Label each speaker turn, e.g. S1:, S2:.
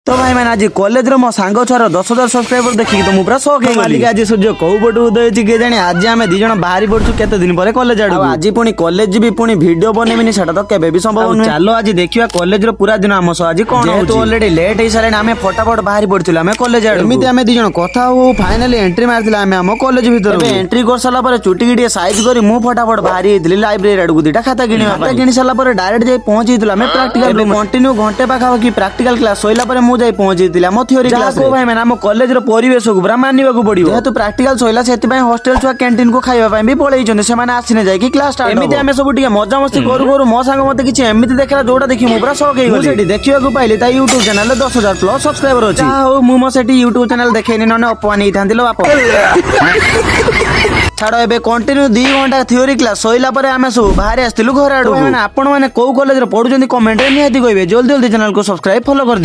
S1: तो भाई मैंने आज कॉलेज रो मो सांग छुआर 10,000 सब्सक्राइबर देखिक तो मुझे शौक है मालिक आज सूर्य कौ पटू उदय के जानी आज आम दी जन बाहरी पड़ू केते दिन पर कॉलेज आड़ आज पुणी कॉलेज भी पुणी वीडियो बनैमिनी सेटा तो केबे भी संभव नुहे चलो आज देखिया कॉलेज रो पूरा दिन आम सह आज कौन जेहेतु ऑलरेडी लेट हो सारे आम फटाफट बाहरी पड़थिलु आम कॉलेज आड़ एमिति आम दी जन कथा हो फाइनली एंट्री मारथिला आम आम कॉलेज भीतर एंट्री कर साला पर चुटी गिटी साइज करी मु फटाफट बाहरी हेतली लाइब्रेरी आड़ दुटा खाता किनी साला पर डायरेक्ट जाई पहुंची हितला आम प्रैक्टिकल कंटिन्यू घंटे पाखा कि प्रैक्टिकल क्लास सोइला पर मु जाई पहुंची हितला मो थ्योरी क्लास को भाई मैंने आम कॉलेज रो परिवेश को पूरा मानिबा को पड़ियो जेहेतु प्रैक्टिकल सोइला सेति पय हॉस्टल छुआ कैंटीन को खाइबा पय भी पळेई जने से माने आसिने जाय कि क्लास स्टार्ट एमिति आमे सब टिके मजा मस्ती करू करू मो संग मते किछि एमिति देखला जोडा देखि मु पूरा शौक हे गली सेठी देखिबा को पाइली ता YouTube चैनल 10,000 प्लस सब्सक्राइबर अछि हो मु मो सेठी YouTube चैनल देखेनी नने अपमान ही थांदिलो बाप छाड़ो एबे कंटिन्यू 2 घंटा थ्योरी क्लास सोइला परे आमे सब बाहर आस्तिलु घर आडू माने आपण माने को कॉलेज रे पढु जंदी कमेंट रे निहाती कहबे जल्दी जल्दी चैनल को सब्सक्राइब फॉलो कर